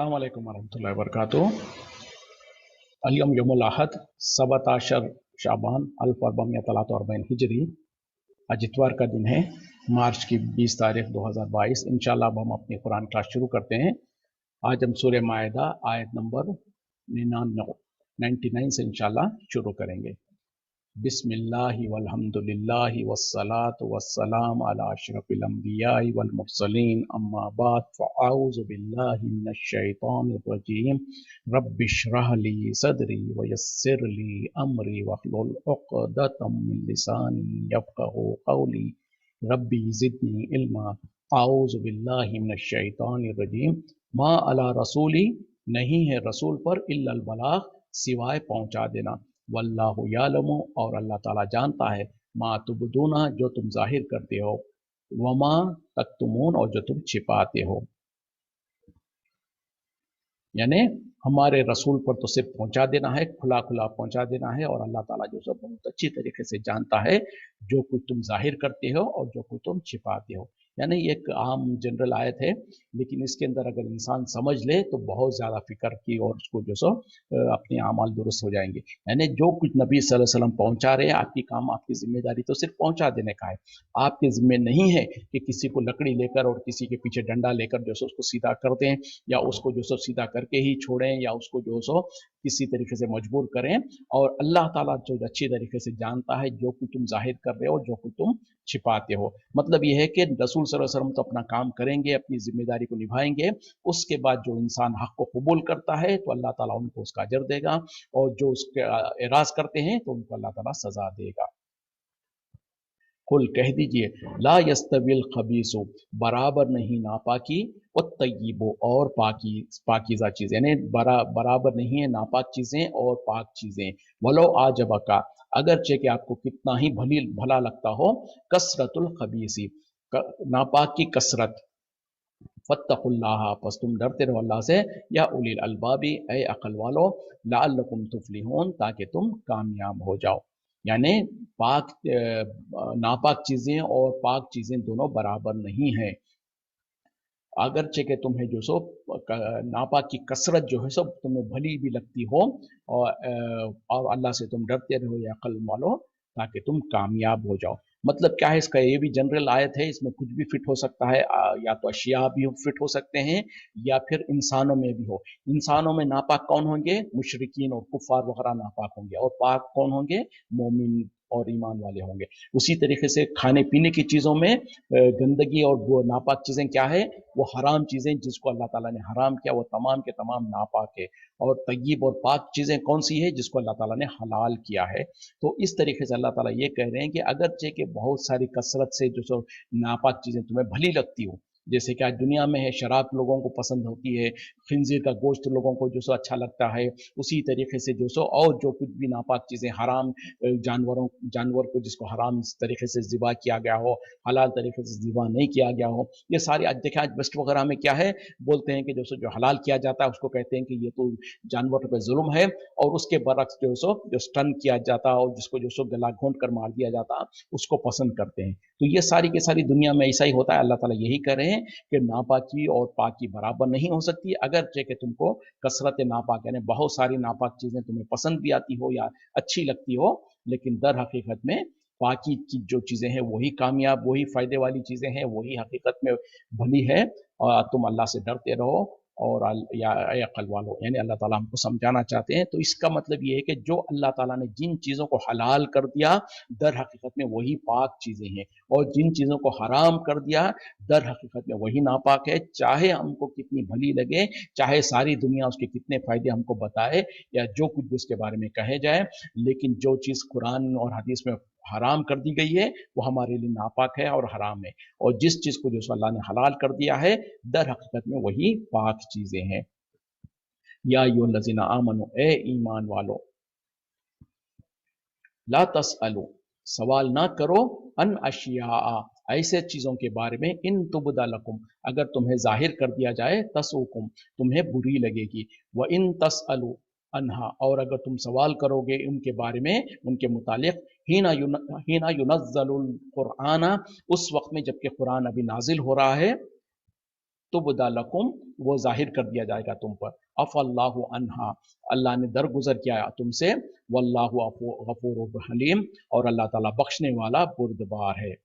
अस्सलाम वालेकुम वरहमतुल्लाहि वबरकातुहू। अल-यौम यौमुल अहद 17 शाबान 1443 हिजरी। आज इतवार का दिन है, मार्च की 20 तारीख 2022। इंशाल्लाह अब हम अपनी कुरान क्लास शुरू करते हैं। आज हम सूरह माइदा आयत नंबर 99 से इंशाल्लाह शुरू करेंगे। बिस्मिल्लाहि वल्हम्दुलिल्लाहि वस्सलातु वस्सलाम अला अशरफिल अंबियाइ वल मुरसलीन अम्मा बाद फ़अऊज़ु बिल्लाहि मिनश शैतानिर रजीम रब्बिश्रह ली सदरी वयस्सिर ली अमरी वहलुल उक़दतम मिन लिसानी यफ़क़हू क़ौली रब्बी ज़िदनी इल्मा। अऊज़ु बिल्लाहि मिनश शैतानिर रजीम। मा अला रसूली, नहीं है रसूल पर, इल्लल बलाग, सिवाय पहुंचा देना। वल्लाहु यालमु, और अल्लाह ताला जानता है, मा तुबदूना, जो तुम जाहिर करते हो, वमा तक्तुमून, और जो तुम छिपाते हो। यानी हमारे रसूल पर तो सिर्फ पहुंचा देना है, खुला खुला पहुंचा देना है, और अल्लाह ताला जो सब बहुत अच्छी तरीके से जानता है जो कुछ तुम जाहिर करते हो और जो कुछ तुम छिपाते हो। यानी ये एक आम जनरल आयत है, लेकिन इसके अंदर अगर इंसान समझ ले तो बहुत ज़्यादा फिक्र की और उसको जो सो अपने अमाल दुरुस्त हो जाएंगे। यानी जो कुछ नबी सल्लल्लाहु अलैहि वसल्लम पहुंचा रहे हैं, आपकी काम, आपकी जिम्मेदारी तो सिर्फ पहुंचा देने का है। आपके जिम्मे नहीं है कि किसी को लकड़ी लेकर और किसी के पीछे डंडा लेकर जो सो उसको सीधा कर दें, या उसको जो सो सीधा करके ही छोड़ें, या उसको जो सो किसी तरीके से मजबूर करें। और अल्लाह ताला जो अच्छी तरीके से जानता है जो कुछ तुम जाहिर कर रहे हो, जो कुछ तुम छिपाते हो। मतलब यह है कि रसूल सल्लल्लाहु अलैहि वसल्लम तो अपना काम करेंगे, अपनी जिम्मेदारी को निभाएंगे। उसके बाद जो इंसान हक को कबूल करता है तो अल्लाह ताला उनको उसका अजर देगा, और जो उसके एराज करते हैं तो उनको अल्लाह ताला सजा देगा। कुल कह दीजिए, ला यस्तविल खबीसु, बराबर नहीं नापाकी, और तय्यिबो, और पाकीज़ा चीज़, यानी बराबर नहीं है नापाक चीज़ें और पाक चीज़ें। वलो आजबका, अगरचे कि आपको कितना ही भला लगता हो, कसरतुल खबीसी, नापाक की कसरत, फत्तकुल्लाह, पस तुम डरते रहो अल्लाह से, या उलिल अलबाबी, ए अकल वालो, लअल्लकुम तुफलिहून, ताकि तुम कामयाब हो जाओ। यानी नापाक चीज़ें और पाक चीज़ें दोनों बराबर नहीं हैं। अगरचे कि तुम्हें जो सो नापाक की कसरत जो है सब तुम्हें भली भी लगती हो, और अल्लाह से तुम डरते रहो या अकल वालो, ताकि तुम कामयाब हो जाओ। मतलब क्या है इसका, ये भी जनरल आयत है, इसमें कुछ भी फिट हो सकता है। या तो अशिया भी फिट हो सकते हैं, या फिर इंसानों में भी हो। इंसानों में नापाक कौन होंगे? मुशरिकीन और कुफार वगैरह नापाक होंगे, और पाक कौन होंगे? मोमिन और ईमान वाले होंगे। उसी तरीके से खाने पीने की चीज़ों में गंदगी और वो नापाक चीज़ें क्या है? वो हराम चीज़ें जिसको अल्लाह ताला ने हराम किया, वो तमाम के तमाम नापाक है। और तय्यब और पाक चीज़ें कौन सी है? जिसको अल्लाह ताला ने हलाल किया है। तो इस तरीके से अल्लाह ताला ये कह रहे हैं कि अगरचे कि बहुत सारी कसरत से जो सो नापाक चीज़ें तुम्हें भली लगती हो, जैसे कि आज दुनिया में है, शराब लोगों को पसंद होती है, खिंजीर का गोश्त लोगों को जो सो अच्छा लगता है, उसी तरीके से जो सो और जो कुछ भी नापाक चीज़ें, हराम जानवर को जिसको हराम तरीके से ज़िबा किया गया हो, हलाल तरीके से ज़िबा नहीं किया गया हो, ये सारी आज देखें, आज वेस्ट वगैरह में क्या है, बोलते हैं कि जो हलाल किया जाता है उसको कहते हैं कि ये तो जानवर पे जुल्म है, और उसके बरक्स जो स्टन किया जाता और जिसको जो सो गला घोंट कर मार दिया जाता, उसको पसंद करते हैं। तो ये सारी की सारी दुनिया में ऐसा ही होता है। अल्लाह ताला यही कह रहे हैं कि नापाकी और पाकी बराबर नहीं हो सकती। अगरचे कि तुमको कसरत नापाक, यानी बहुत सारी नापाक चीज़ें तुम्हें पसंद भी आती हो या अच्छी लगती हो, लेकिन दर हकीकत में पाकी की जो चीज़ें हैं वही कामयाब, वही फ़ायदे वाली चीज़ें हैं, वही हकीकत में भली है। और तुम अल्लाह से डरते रहो, और या अक़ल वालो, यानी अल्लाह ताला हमको समझाना चाहते हैं। तो इसका मतलब ये है कि जो अल्लाह ताला ने जिन चीज़ों को हलाल कर दिया, दर हकीकत में वही पाक चीज़ें हैं, और जिन चीज़ों को हराम कर दिया, दर हकीकत में वही नापाक है। चाहे हमको कितनी भली लगे, चाहे सारी दुनिया उसके कितने फ़ायदे हमको बताए, या जो कुछ भी उसके बारे में कहे जाए, लेकिन जो चीज़ कुरान और हदीस में हराम कर दी गई है वो हमारे लिए नापाक है और हराम है, और जिस चीज़ को जो अल्लाह ने हलाल कर दिया है, दर हकीकत में वही पाक चीज़ें हैं। या अय्युहल्लज़ीना आमनू, ए ईमान वालो, ला तसअलू, सवाल ना करो, अन अशिया, ऐसे चीज़ों के बारे में, इन तुबदा लकुम, अगर तुम्हें जाहिर कर दिया जाए, तसुकुम, तुम्हें बुरी लगेगी, व इन तसअलू अनहा, और अगर तुम सवाल करोगे उनके बारे में, उनके मुतालिक, हीना युनज़्ज़लुल कुरआना, उस वक्त में जबकि कुरान अभी नाजिल हो रहा है, तुबदा लकुम, वो जाहिर कर दिया जाएगा तुम पर। अफल्लाहु अन्हा, अल्लाह ने दरगुजर किया तुमसे। वल्लाहु गफूरुर हलीम, और अल्लाह ताला बख्शने वाला बुर्दबार है।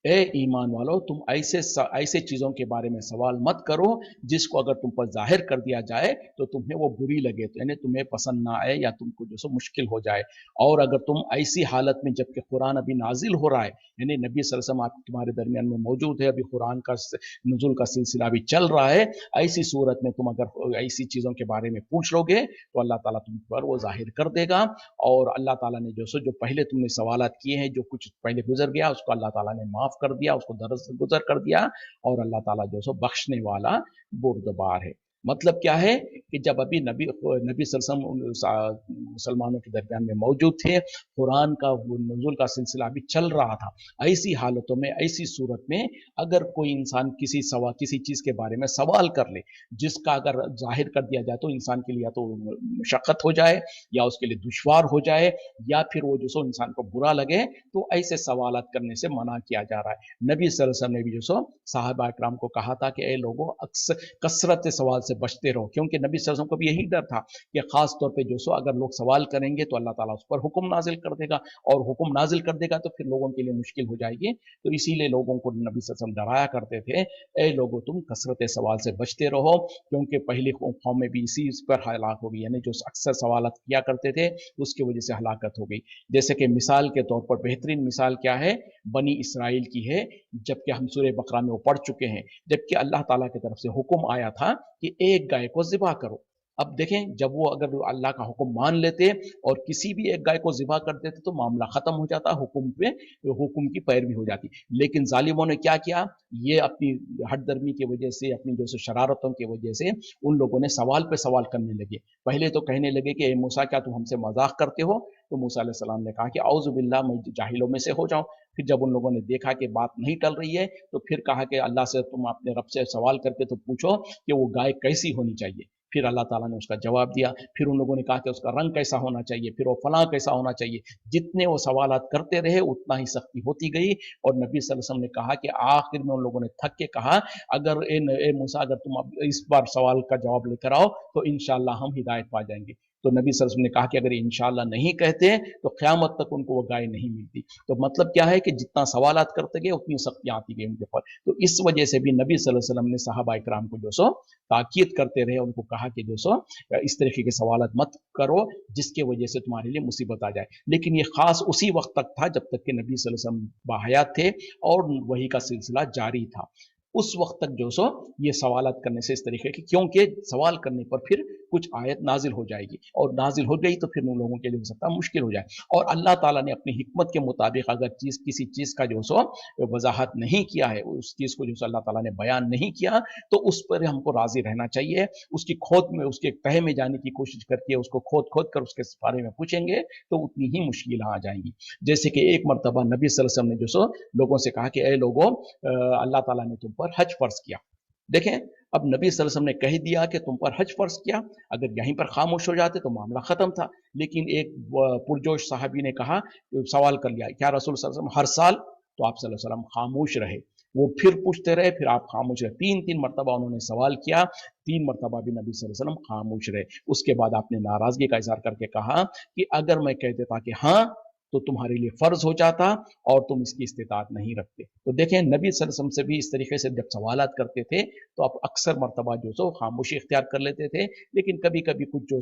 ए ईमान वालो, तुम ऐसे चीजों के बारे में सवाल मत करो जिसको अगर तुम पर जाहिर कर दिया जाए तो तुम्हें वो बुरी लगे, तो यानी तुम्हें पसंद ना आए या तुमको जो सो मुश्किल हो जाए। और अगर तुम ऐसी हालत में, जबकि कुरान अभी नाजिल हो रहा है, यानी नबी सल्लल्लाहु अलैहि वसल्लम आप तुम्हारे दरमियान में मौजूद है, अभी कुरान का नुज़ुल का सिलसिला अभी चल रहा है, ऐसी सूरत में तुम अगर ऐसी चीजों के बारे में पूछ लोगे तो अल्लाह ताला तुम पर वो जाहिर कर देगा। और अल्लाह ताला ने जो पहले तुमने सवालात किए हैं, जो कुछ पहले गुजर गया उसको अल्लाह ताला ने माफ कर दिया, उसको दरगुजर कर दिया। और अल्लाह ताला बख्शने वाला बुर्दबार है। मतलब क्या है कि जब अभी नबी सल्लल्लाहु अलैहि वसल्लम मुसलमानों के दरमियान में मौजूद थे, कुरान का नुज़ुल का सिलसिला अभी चल रहा था, ऐसी हालतों में, ऐसी सूरत में अगर कोई इंसान किसी चीज के बारे में सवाल कर ले जिसका अगर जाहिर कर दिया जाए तो इंसान के लिए या तो मुशक्कत हो जाए, या उसके लिए दुश्वार हो जाए, या फिर वो इंसान को बुरा लगे, तो ऐसे सवालात करने से मना किया जा रहा है। नबी सल्लल्लाहु अलैहि वसल्लम ने भी सहाबा इकराम को कहा था कि ए लोगों, अक्सर कसरत सवाल से बचते रहो, क्योंकि नबी सल्लल्लाहु अलैहि वसल्लम को भी यही डर था कि खास तौर पे अगर लोग सवाल करेंगे तो अल्लाह ताला उस पर हुक्म नाजिल कर देगा, और हुक्म नाजिल कर देगा तो फिर लोगों के लिए मुश्किल हो जाएगी। तो इसीलिए लोगों को नबी सल्लल्लाहु अलैहि वसल्लम डराया करते थे, ए लोगों तुम कसरत सवाल से बचते रहो, क्योंकि पहली कौम में भी इसी पर हलाक हो गई, यानी जो अक्सर सवाल किया करते थे उसकी वजह से हलाकत हो गई। जैसे कि मिसाल के तौर पर बेहतरीन मिसाल क्या है, बनी इसराइल की है, जबकि हम सूरह बकरा में वो पढ़ चुके हैं, जबकि अल्लाह ताला की तरफ से हुक्म आया था कि एक गाय को ज़िबा करो। अब देखें, जब वो अगर अल्लाह का हुक्म मान लेते और किसी भी एक गाय को ज़िबा कर देते तो मामला ख़त्म हो जाता, हुक्म की पैरवी हो जाती। लेकिन जालिमों ने क्या किया, ये अपनी हठधर्मी की वजह से, अपनी शरारतों की वजह से उन लोगों ने सवाल पे सवाल करने लगे। पहले तो कहने लगे कि ए मूसा, क्या तुम हमसे मजाक करते हो? तो मूसा अलैहि सलाम ने कहा कि औज़ु बिल्लाह, मैं जाहिलों में से हो जाऊं। फिर जब उन लोगों ने देखा कि बात नहीं टल रही है, तो फिर कहा कि अल्लाह से तुम अपने रब से सवाल करके तो पूछो कि वो गाय कैसी होनी चाहिए। फिर अल्लाह ताला ने उसका जवाब दिया। फिर उन लोगों ने कहा कि उसका रंग कैसा होना चाहिए, फिर वो फलां कैसा होना चाहिए। जितने वो सवालात करते रहे उतना ही सख्ती होती गई। और नबी सल्लल्लाहु अलैहि वसल्लम ने कहा कि आखिर में उन लोगों ने थक के कहा, अगर ए मूसा, अगर तुम अब इस बार सवाल का जवाब लेकर आओ तो इंशाअल्लाह हम हिदायत पा जाएंगे। तो नबी सल्लल्लाहु अलैहि वसल्लम ने कहा कि अगर इंशाअल्लाह नहीं कहते तो क़यामत तक उनको वो गाय नहीं मिलती। तो मतलब क्या है कि जितना सवालात करते गए उतनी सख्तियां आती गई उनके ऊपर। तो इस वजह से भी नबी सल्लल्लाहु अलैहि वसल्लम ने सहाबा इकराम को ताकीद करते रहे, उनको कहा कि इस तरीके के सवालात मत करो जिसके वजह से तुम्हारे लिए मुसीबत आ जाए। लेकिन ये खास उसी वक्त तक था जब तक कि नबी सल्लल्लाहु अलैहि वसल्लम बाहयात थे और वही का सिलसिला जारी था। उस वक्त तक ये सवालत करने से इस तरीके की, क्योंकि सवाल करने पर फिर कुछ आयत नाजिल हो जाएगी, और नाजिल हो गई तो फिर उन लोगों के लिए हो सकता है मुश्किल हो जाए। और अल्लाह ताला ने अपनी हिकमत के मुताबिक अगर किसी चीज़ का वजाहत नहीं किया है, उस चीज़ को अल्लाह ताला ने बयान नहीं किया, तो उस पर हमको राजी रहना चाहिए। उसकी खोद में, उसके तह में जाने की कोशिश करके उसको खोद खोद कर उसके बारे में पूछेंगे तो उतनी ही मुश्किल आ जाएंगी। जैसे कि एक मरतबा नबी सल्लल्लाहु अलैहि वसल्लम ने लोगों से कहा कि ए लोगों, अल्लाह ताला ने तुम पर हज फर्ज किया। देखें, अब नबी सल्लल्लाहु अलैहि वसल्लम ने कह दिया कि तुम पर हज फर्ज किया, अगर यहीं पर खामोश हो जाते तो मामला खत्म था। लेकिन एक पुरजोश साहबी ने कहा, सवाल कर लिया, क्या रसूल सल्लल्लाहु अलैहि वसल्लम हर साल? तो आप सल्लल्लाहु अलैहि वसल्लम खामोश रहे। वो फिर पूछते रहे, फिर आप खामोश रहे। तीन तीन मरतबा उन्होंने सवाल किया, तीन मरतबा भी नबी सल्लल्लाहु अलैहि वसल्लम खामोश रहे। उसके बाद आपने नाराजगी का इजहार करके कहा कि अगर मैं कह देता कि हाँ तो तुम्हारे लिए फर्ज हो जाता और तुम इसकी इस्तिताअत नहीं रखते। तो देखें, नबी सल्लल्लाहु अलैहि वसल्लम से भी इस तरीके से जब सवालात करते थे तो आप अक्सर मरतबा खामोशी इख्तियार कर लेते थे। लेकिन कभी कभी कुछ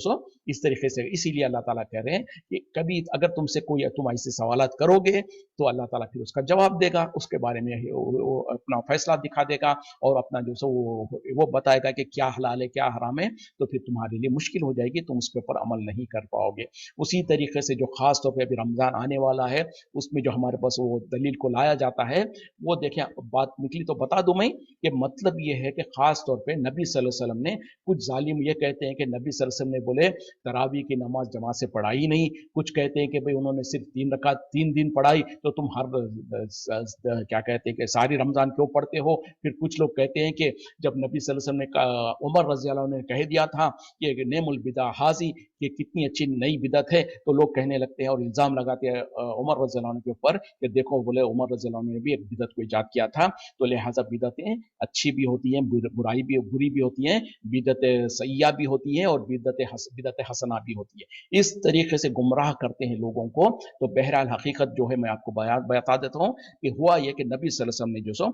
इस तरीके से, इसीलिए अल्लाह ताला कह रहे हैं कि कभी अगर तुम ऐसे सवालात करोगे तो अल्लाह ताला फिर उसका जवाब देगा, उसके बारे में वो अपना फैसला दिखा देगा और अपना वो बताएगा कि क्या हलाल है क्या हराम है। तो फिर तुम्हारे लिए मुश्किल हो जाएगी, तुम उसके ऊपर अमल नहीं कर पाओगे। उसी तरीके से जो खास तौर पर अभी रमजान आने वाला है, उसमें जो हमारे पास वो दलील को लाया जाता है, वो देखें, बात निकली तो बता दूं मैं कि मतलब ये है कि खास तौर पे नबी सल्लल्लाहु अलैहि वसल्लम ने, कुछ जालिम ये कहते हैं कि नबी सल्लल्लाहु अलैहि वसल्लम ने बोले तरावी की नमाज जमात से पढ़ाई नहीं। कुछ कहते हैं कि भाई उन्होंने सिर्फ 3 रकात 3 दिन पढ़ाई, तो तुम हर क्या कहते हैं कि सारी रमजान क्यों पढ़ते हो। फिर कुछ लोग कहते हैं कि जब नबी सल्लल्लाहु अलैहि वसल्लम ने, उमर रज़ी अल्लाह ने कह दिया था कि नेमुल बिदा हाजी, कि कितनी अच्छी नई बिदत है, तो लोग कहने लगते हैं और इल्ज़ाम लगाते उमर रज़ी अल्लाह अन्हु के ऊपर कि देखो बोले उमर रज़ी अल्लाह अन्हु ने भी एक बिदअत को ईजाद किया था, तो लिहाजा बिदअतें अच्छी भी होती हैं, बुराई भी बुरी भी होती हैं, बिदअत सय्या भी होती है और बिदअत हसना भी होती है। इस तरीके से गुमराह करते हैं लोगों को। तो बहरहाल हकीकत जो है मैं आपको बता देता हूँ कि हुआ ये कि नबी सल्लल्लाहु अलैहि वसल्लम ने जो सो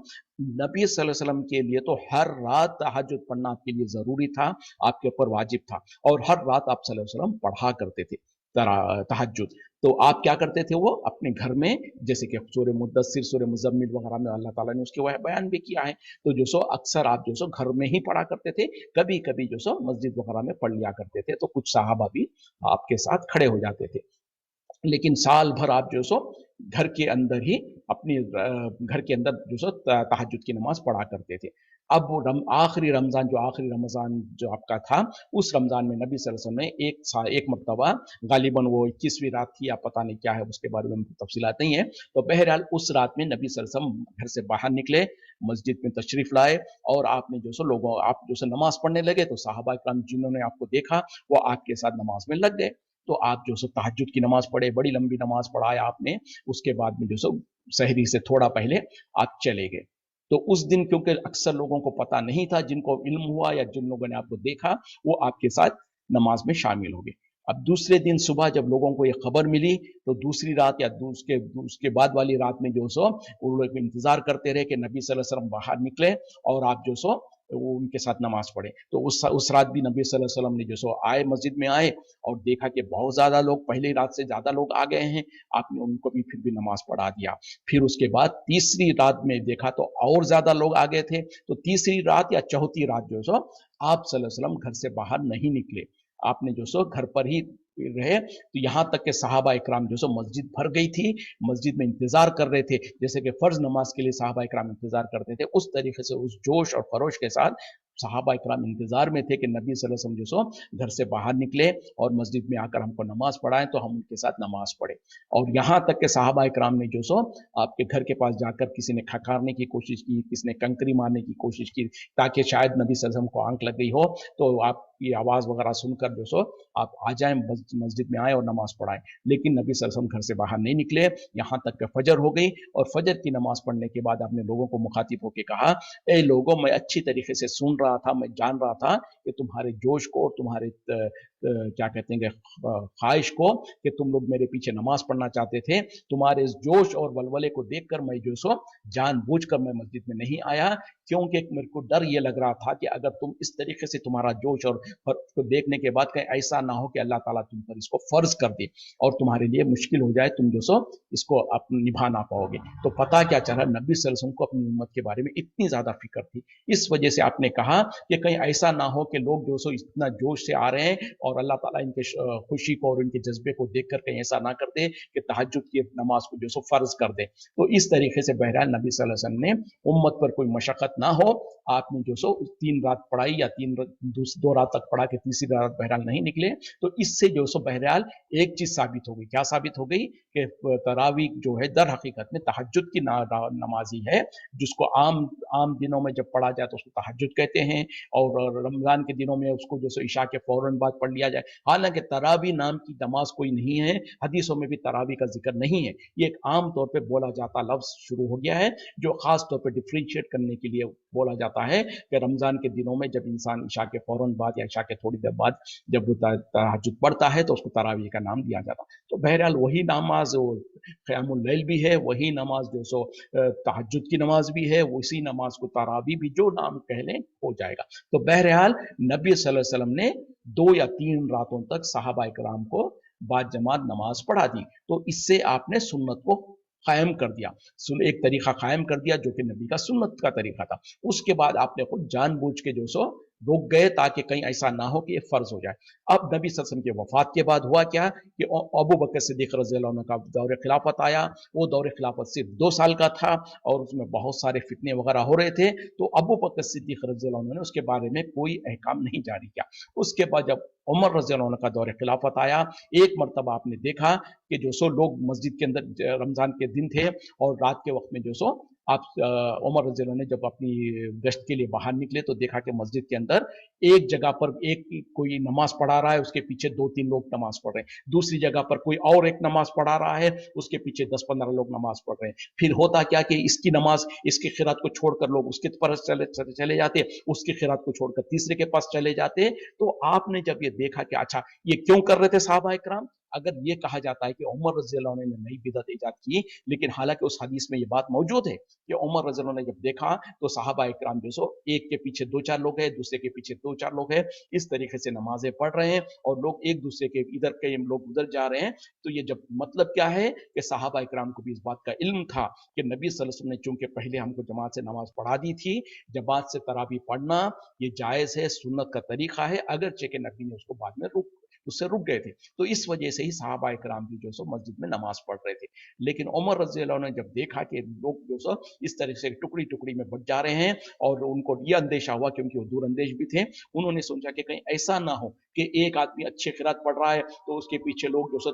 नबी सल्लल्लाहु अलैहि वसल्लम के लिए तो हर रात तहज्जुद पढ़ना आपके लिए जरूरी था, आपके ऊपर वाजिब था, और हर रात आप सल्लल्लाहु अलैहि वसल्लम पढ़ा करते थे तहज्जुद। तो आप क्या करते थे, वो अपने घर में, जैसे कि सूरह मुद्दस्सिर, सूरह मुज़म्मिल वगैरह में अल्लाह ताला ने उसके बयान भी किया है, तो जो सो अक्सर आप जो सो घर में ही पढ़ा करते थे, कभी कभी जो सो मस्जिद वगैरह में पढ़ लिया करते थे, तो कुछ सहाबा भी आपके साथ खड़े हो जाते थे। लेकिन साल भर आप जो सो घर के अंदर ही अपनी घर के अंदर जो सो तहज्जुद की नमाज पढ़ा करते थे। अब वो आखिरी रमज़ान जो आपका था, उस रमज़ान में नबी सल्लल्लाहु अलैहि वसल्लम ने एक मरतबा, गालिबन वो 21वीं रात थी या पता नहीं क्या है, उसके बारे में तफसीलात नहीं है, तो बहरहाल उस रात में नबी सल्लल्लाहु अलैहि वसल्लम घर से बाहर निकले, मस्जिद में तशरीफ लाए, और आपने जो सो आप जो सो नमाज पढ़ने लगे, तो सहाबा इकराम जिन्होंने आपको देखा वो आपके साथ नमाज में लग गए। तो आप जो सो तहज्जुद की नमाज पढ़े, बड़ी लंबी नमाज पढ़ाया आपने, उसके बाद में जो सो सहरी से थोड़ा पहले आप चले गए। तो उस दिन क्योंकि अक्सर लोगों को पता नहीं था, जिनको इल्म हुआ या जिन लोगों ने आपको देखा, वो आपके साथ नमाज में शामिल हो गए। अब दूसरे दिन सुबह जब लोगों को ये खबर मिली, तो दूसरी रात या उसके बाद वाली रात में जो सो वो लोग इंतजार करते रहे कि नबी सल्लल्लाहु अलैहि वसल्लम बाहर निकले और आप जो सो वो उनके साथ नमाज पढ़े। तो उस रात भी नबी सल्लल्लाहु अलैहि वसल्लम ने जो सो आए, मस्जिद में आए और देखा कि बहुत ज्यादा लोग, पहली रात से ज्यादा लोग आ गए हैं, आपने उनको भी फिर भी नमाज पढ़ा दिया। फिर उसके बाद तीसरी रात में देखा तो और ज्यादा लोग आ गए थे, तो तीसरी रात या चौथी रात जो सो आप सल्लल्लाहु अलैहि वसल्लम घर से बाहर नहीं निकले, आपने जो सो घर पर ही रहे। तो यहाँ तक के सहाबा इकराम जो सो मस्जिद भर गई थी, मस्जिद में इंतजार कर रहे थे, जैसे कि फर्ज नमाज के लिए सहाबा इकराम इंतजार करते थे, उस तरीके से उस जोश और फरोश के साथ सहाबा इकराम इंतजार में थे कि नबी सल्लल्लाहु अलैहि वसल्लम जो सो घर से बाहर निकले और मस्जिद में आकर हमको नमाज पढ़ाएं, तो हम उनके साथ नमाज पढ़े। और यहाँ तक के सहाबा इकराम ने जो सो आपके घर के पास जाकर किसी ने खखारने की कोशिश की, किसी ने कंकरी मारने की कोशिश की, ताकि शायद नबी सल्लल्लाहु अलैहि वसल्लम को आंख लग गई हो, तो आपकी आवाज वगैरह सुनकर जो सो आप आ जाएं, मस्जिद में आए और नमाज पढ़ाएं। लेकिन नबी सल्लल्लाहु अलैहि वसल्लम घर से बाहर नहीं निकले, यहाँ तक कि फजर हो गई, और फजर की नमाज पढ़ने के बाद आपने लोगों को मुखातिब होकर कहा, ए लोगों, मैं अच्छी तरीके से सुन रहा था, मैं जान रहा था कि तुम्हारे जोश को और तुम्हारे क्या कहते हैं ख्वाहिश को कि तुम लोग मेरे पीछे नमाज पढ़ना चाहते थे, तुम्हारे इस जोश और वलवले को देखकर मैं जो सो जानबूझकर मैं मस्जिद में नहीं आया, क्योंकि मेरे को डर ये लग रहा था कि अगर तुम इस तरीके से तुम्हारा जोश और उसको देखने के बाद कहीं ऐसा ना हो कि अल्लाह ताला तुम पर इसको फर्ज कर दे और तुम्हारे लिए मुश्किल हो जाए, तुम जो सो इसको निभा ना पाओगे। तो पता क्या चला, नबी सल्लल्लाहु अलैहि वसल्लम को अपनी उम्मत के बारे में इतनी ज्यादा फिक्र थी, इस वजह से आपने कहा कि कहीं ऐसा ना हो कि लोग जो सो इतना जोश से आ रहे हैं और अल्लाह ताला इनके खुशी को और इनके जज्बे को देखकर कहीं ऐसा ना कर दे कि तहज्जुद की नमाज को जो सो फर्ज कर दे। तो इस तरीके से बहरहाल नबी सल्लल्लाहु अलैहि वसल्लम ने उम्मत पर कोई मशक्कत ना हो, आपने जो सो 3 रात पढ़ाई या 2 रात तक पढ़ा के तीसरी रात बहरहाल नहीं निकले। तो इससे जो सो बहरहाल एक चीज साबित हो गई, क्या साबित हो गई कि तरावी जो है दर हकीकत में तहज्जुद की नमाजी है, जिसको आम दिनों में जब पढ़ा जाए तो उसको तहज्जुद कहते हैं, और रमजान के दिनों में उसको जो सो इशा के फौरन बाद पढ़ लिया जाए। हालांकि तरावी नाम की नमाज कोई नहीं है, हदीसों में भी तरावी का जिक्र नहीं है, ये एक आम तौर पे बोला जाता लफ्ज शुरू हो गया है, जो खास तौर पे डिफ्रेंशिएट करने के लिए बोला जाता है कि रमजान के दिनों में जब इंसान इशा के फौरन बाद या इशा के थोड़ी देर बाद जब वो तहज्जुद पढ़ता है तो उसको तरावी का नाम दिया जाता। तो बहरहाल वही नमाज क़यामुल लैल भी है, वही नमाज जो सो तहज्जुद की नमाज भी है, उसी नमाज को तरावी भी जो नाम कह लें हो जाएगा। तो बहरहाल नबी सल्लल्लाहु अलैहि वसल्लम ने 2 या 3 रातों तक सहाबा इकराम को बाद जमात नमाज पढ़ा दी। तो इससे आपने सुन्नत को कायम कर दिया, एक तरीका कायम कर दिया जो कि नबी का सुन्नत का तरीका था। उसके बाद आपने खुद जानबूझ के जो सो रोक गए ताकि कहीं ऐसा ना हो कि ये फर्ज हो जाए। अब नबी सल्लल्लाहु अलैहि वसल्लम की वफात के बाद हुआ क्या कि अबू बकर सिद्दीक रज़ियल्लाहु अन्हु का दौर खिलाफत आया। वो दौर खिलाफत सिर्फ 2 साल का था और उसमें बहुत सारे फितने वगैरह हो रहे थे। तो अबू बकर सिद्दीक रज़ियल्लाहु अन्हु ने उसके बारे में कोई अहकाम नहीं जारी किया। उसके बाद जब उमर रज़ियल्लाहु अन्हु का दौर खिलाफत आया, एक मरतबा आपने देखा कि जो सो लोग मस्जिद के अंदर रमजान के दिन थे और रात के वक्त में जो सो آپ عمر رضی اللہ عنہ نے جب اپنی گشت کے لیے باہر نکلے تو دیکھا کہ مسجد کے اندر ایک جگہ پر ایک کوئی نماز پڑھا رہا ہے، اس کے پیچھے 2-3 لوگ نماز پڑھ رہے ہیں، دوسری جگہ پر کوئی اور ایک نماز پڑھا رہا ہے، اس کے پیچھے 10-15 لوگ نماز پڑھ رہے ہیں۔ پھر ہوتا کیا کہ اس کی نماز، اس کی قرات کو چھوڑ کر لوگ اس کے پاس چلے جاتے، اس کی قرات کو چھوڑ کر تیسرے کے پاس چلے جاتے۔ تو آپ نے جب یہ دیکھا کہ اچھا یہ کیوں کر رہے تھے صحابہ کرام، اگر یہ کہا جاتا ہے کہ عمر رضی اللہ عنہ نے نئی بدعت ایجاد کی، لیکن حالانکہ اس حدیث میں یہ بات موجود ہے کہ عمر رضی اللہ عنہ نے جب دیکھا تو صحابہ اکرام جو سو ایک کے پیچھے 2-4 لوگ ہیں، دوسرے کے پیچھے 2-4 لوگ ہیں، اس طریقے سے نمازیں پڑھ رہے ہیں اور لوگ ایک دوسرے کے ادھر کے لوگ ادھر جا رہے ہیں۔ تو یہ جب مطلب کیا ہے کہ صحابہ اکرام کو بھی اس بات کا علم تھا کہ نبی صلی اللہ علیہ وسلم نے چونکہ پہلے ہم کو جماعت سے نماز پڑھا دی تھی، جماعت سے تراویح پڑھنا یہ جائز ہے، سنت کا طریقہ ہے، اگرچہ کہ نبی نے اس کو بعد میں اس سے رک گئے تھے۔ تو اس وجہ سے ہی صحابہ کرام بھی جو سو مسجد میں نماز پڑھ رہے تھے۔ لیکن عمر رضی اللہ عنہ نے جب دیکھا کہ لوگ جو سو اس طرح سے ٹکڑی ٹکڑی میں بٹ جا رہے ہیں اور ان کو یہ اندیشہ ہوا، کیونکہ وہ دور اندیش بھی تھے، انہوں نے سوچا کہ کہیں ایسا نہ ہو کہ ایک آدمی اچھے قرات پڑھ رہا ہے تو اس کے پیچھے لوگ جو سو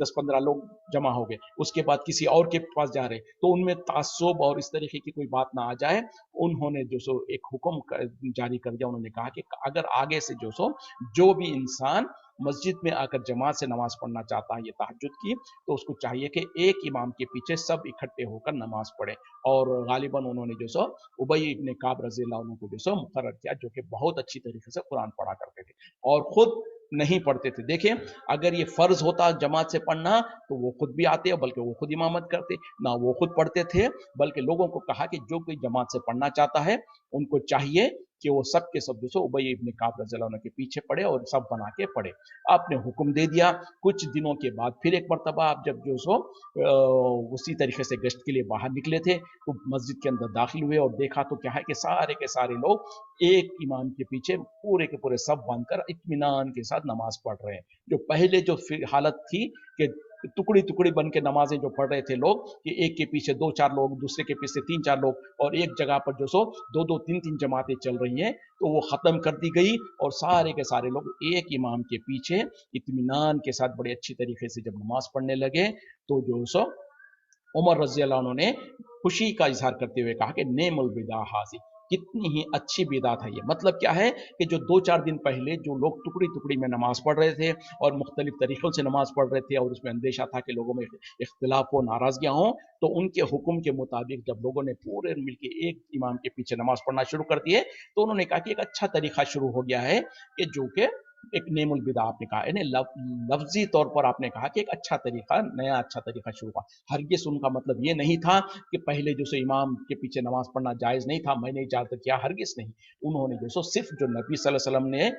10-15 لوگ جمع ہو گئے، اس کے بعد کسی اور کے پاس جا رہے تو ان میں تعصب اور اس طریقے کی کوئی بات نہ آ جائے۔ انہوں نے جو سو ایک حکم جاری کر دیا، انہوں نے کہا کہ اگر آگے سے جو سو جو بھی انسان مسجد میں آ کر جماعت سے نماز پڑھنا چاہتا ہے یہ تہجد کی، تو اس کو چاہیے کہ ایک امام کے پیچھے سب اکٹھے ہو کر نماز پڑھے۔ اور غالباً انہوں نے جو سو ابی ابن کعب رضی اللہ عنہ کو جو سو مقرر کیا، جو کہ بہت اچھی طریقے سے قرآن پڑھا کرتے تھے اور خود نہیں پڑھتے تھے۔ دیکھیں اگر یہ فرض ہوتا جماعت سے پڑھنا تو وہ خود بھی آتے، بلکہ وہ خود امامت کرتے، نہ وہ خود پڑھتے تھے، بلکہ لوگوں کو کہا کہ جو کوئی جماعت سے پڑھنا چاہتا ہے ان کو چاہیے کہ وہ سب کے سب جو سو ابی ابن کعب رضی اللہ عنہ کے پیچھے پڑھے اور سب بنا کے پڑھے۔ آپ نے حکم دے دیا۔ کچھ دنوں کے بعد پھر ایک مرتبہ آپ جب جو سو اسی طریقے سے گشت کے لیے باہر نکلے تھے تو مسجد کے اندر داخل ہوئے اور دیکھا تو کیا ہے کہ سارے کے سارے لوگ ایک امام کے پیچھے پورے کے پورے سب باندھ کر اطمینان کے ساتھ نماز پڑھ رہے ہیں۔ جو پہلے جو حالت تھی کہ ٹکڑی ٹکڑی بن کے نمازیں جو پڑھ رہے تھے لوگ، کہ ایک کے پیچھے 2-4 لوگ، دوسرے کے پیچھے 3-4 لوگ، اور ایک جگہ پر جو سو 2-2 3-3 جماعتیں چل رہی ہیں، تو وہ ختم کر دی گئی اور سارے کے سارے لوگ ایک امام کے پیچھے اطمینان کے ساتھ بڑے اچھی طریقے سے جب نماز پڑھنے لگے تو جو سو عمر رضی اللہ عنہ نے خوشی کا اظہار کرتے ہوئے کہا کہ نعم البدع حاضی، کتنی ہی اچھی بدعت ہے یہ۔ مطلب کیا ہے کہ جو 2-4 دن پہلے جو لوگ ٹکڑی ٹکڑی میں نماز پڑھ رہے تھے اور مختلف طریقوں سے نماز پڑھ رہے تھے اور اس میں اندیشہ تھا کہ لوگوں میں اختلاف و ناراضگیاں ہوں، تو ان کے حکم کے مطابق جب لوگوں نے پورے مل کے ایک امام کے پیچھے نماز پڑھنا شروع کر دیے تو انہوں نے کہا کہ ایک اچھا طریقہ شروع ہو گیا ہے کہ جو کہ ایک نعم البدع آپ نے کہا، یعنی لفظی طور پر آپ نے کہا کہ ایک اچھا طریقہ، نیا اچھا طریقہ شروع ہوا۔ ہرگز ان کا مطلب یہ نہیں تھا کہ پہلے جو سو امام کے پیچھے نماز پڑھنا جائز نہیں تھا، میں نے اجازت کیا، ہرگز نہیں۔ انہوں نے جو سو صرف جو نبی صلی اللہ علیہ وسلم نے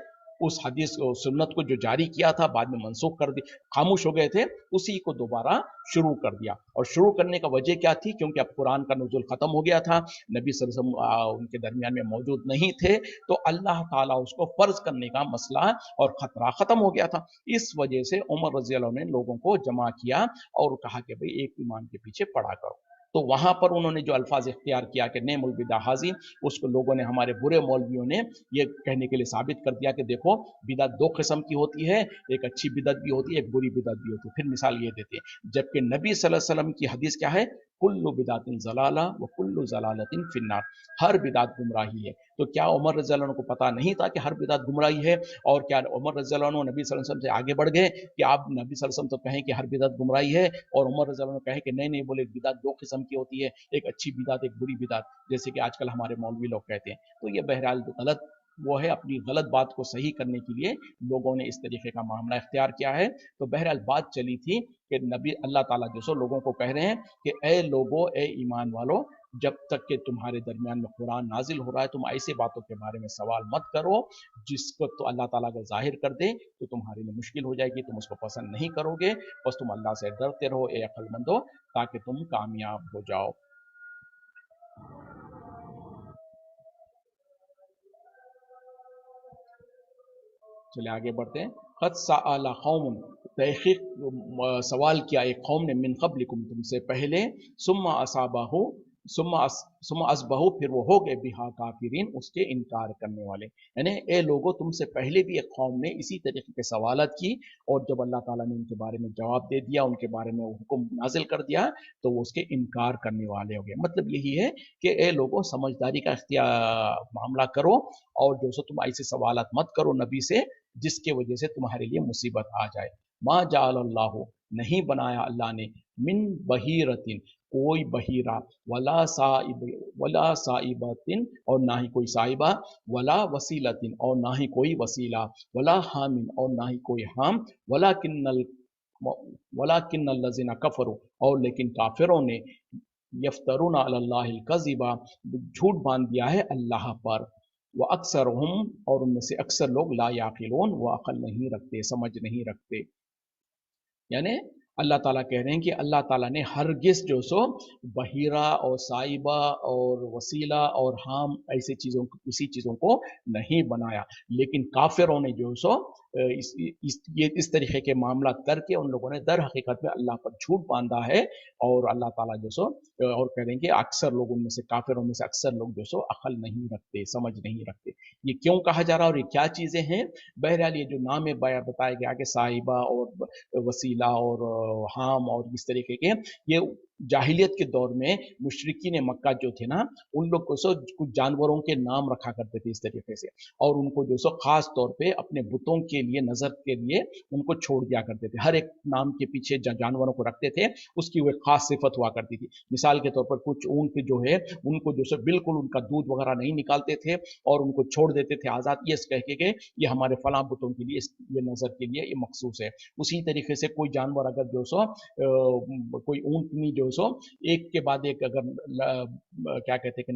اس حدیث کو، سنت کو جو جاری کیا تھا، بعد میں منسوخ کر دی، خاموش ہو گئے تھے، اسی کو دوبارہ شروع کر دیا۔ اور شروع کرنے کا وجہ کیا تھی؟ کیونکہ اب قرآن کا نزول ختم ہو گیا تھا، نبی صلی اللہ علیہ وسلم ان کے درمیان میں موجود نہیں تھے، تو اللہ تعالیٰ اس کو فرض کرنے کا مسئلہ اور خطرہ ختم ہو گیا تھا۔ اس وجہ سے عمر رضی اللہ عنہ نے لوگوں کو جمع کیا اور کہا کہ بھئی ایک امام کے پیچھے پڑھا کرو۔ تو وہاں پر انہوں نے جو الفاظ اختیار کیا کہ نعم البدع حاضی، اس کو لوگوں نے، ہمارے برے مولویوں نے یہ کہنے کے لیے ثابت کر دیا کہ دیکھو بدعت 2 قسم کی ہوتی ہے، ایک اچھی بدعت بھی ہوتی ہے، ایک بری بدعت بھی ہوتی ہے۔ پھر مثال یہ دیتے ہیں، جبکہ نبی صلی اللہ علیہ وسلم کی حدیث کیا ہے؟ کل بدعت ضلالہ وکل ضلالۃ فی النار، ہر بدعت گمراہی ہے۔ تو کیا عمر رضی اللہ عنہ کو پتا نہیں تھا کہ ہر بدعت گمراہی ہے؟ اور کیا عمر رضی اللہ عنہ نبی صلی اللہ علیہ وسلم سے آگے بڑھ گئے کہ آپ نبی صلی اللہ علیہ وسلم تو کہیں کہ ہر بدعت گمراہی ہے، اور عمر رضی اللہ عنہ کہیں کہ نہیں نہیں، بولے بدعت 2 قسم کی ہوتی ہے، ایک اچھی بدعت ایک بری بدعت، جیسے کہ آج کل ہمارے مولوی لوگ کہتے ہیں۔ تو یہ بہرحال غلط وہ ہے، اپنی غلط بات کو صحیح کرنے کے لیے لوگوں نے اس طریقے کا معاملہ اختیار کیا ہے۔ تو بہرحال بات چلی تھی کہ نبی اللہ تعالیٰ جو سو لوگوں کو کہہ رہے ہیں کہ اے لوگو، اے ایمان والو، جب تک کہ تمہارے درمیان میں قرآن نازل ہو رہا ہے تم ایسے باتوں کے بارے میں سوال مت کرو جس کو تو اللہ تعالیٰ اگر ظاہر کر دے تو تمہارے لیے مشکل ہو جائے گی، تم اس کو پسند نہیں کرو گے۔ بس تم اللہ سے ڈرتے رہو اے عقل مندو، تاکہ تم کامیاب ہو جاؤ۔ چلے آگے بڑھتے ہیں۔ قد سأل قوم، تحقیق سوال کیا ایک قوم نے، من قبلکم، تم سے پہلے، ثم اصابہ، सुम असबहु, फिर वो हो गए बिहा काफिरीन, उसके इनकार करने वाले। यानी ए लोगों, तुमसे पहले भी एक कौम ने इसी तरीके के सवालत की, और जब अल्लाह ताला ने उनके बारे में जवाब दे दिया, उनके बारे में वो हुक्म नाजिल कर दिया, तो वो उसके इनकार करने वाले हो गए। मतलब यही है कि ए लोगों, समझदारी का इख्तियार मामला करो, और जो सो तुम ऐसे सवालत मत करो नबी से जिसके वजह से तुम्हारे लिए मुसीबत आ जाए। मा जाल अल्लाह, नहीं बनाया अल्लाह ने, मिन बहीरतिन, कोई बहीरा, वला साइब, वला साइबतिन, और ना ही कोई साइबा, वला वसीलतिन, और ना ही कोई वसीला, वला हामिन, और ना ही कोई हाम, वला किन्नल, वला किन्नल लजीना कफरो, और लेकिन काफिरों ने, यफ्तरून अलल्लाहिल कज़िबा, झूठ बांध दिया है अल्लाह पर, व अक्सर हम, और उनमें से अक्सर लोग ला याकिलून, वो अकल नहीं रखते, समझ नहीं रखते। यानी अल्लाह ताला कह रहे हैं कि अल्लाह ताला ने हरगिज़ जो सो बहीरा और साइबा और वसीला और हाम ऐसे चीज़ों किसी चीज़ों को नहीं बनाया, लेकिन काफिरों ने जो सो इस तरीके के मामला करके उन लोगों ने दर हकीकत में अल्लाह पर झूठ बांधा है। और अल्लाह ताला जो सो और कह रहे हैं कि अक्सर लोग उनमें से, काफिरों में से अक्सर लोग जो सो अकल नहीं रखते, समझ नहीं रखते। ये क्यों कहा जा रहा है और ये क्या चीज़ें हैं? बहरहाल ये जो नाम है बताया गया कि साहिबा और वसीला और हाम और इस तरीके के, ये जाहिलियत के दौर में मुशरिकीन मक्का जो थे ना, उन लोग को सो कुछ जानवरों के नाम रखा करते थे इस तरीके से, और उनको जो सो खास तौर पे अपने बुतों के लिए, नजर के लिए उनको छोड़ दिया करते थे। हर एक नाम के पीछे जानवरों को रखते थे, उसकी वो खास सिफत हुआ करती थी। मिसाल के तौर पर कुछ ऊंट जो है, उनको जो सो बिल्कुल उनका दूध वगैरह नहीं निकालते थे और उनको छोड़ देते थे आजाद, ये कह के ये हमारे फला बुतों के लिए, ये नजर के लिए ये मखसूस है। उसी तरीके से कोई जानवर अगर जो सो कोई ऊंटनी जो सो एक के बाद एक अगर क्या कहते हैं कि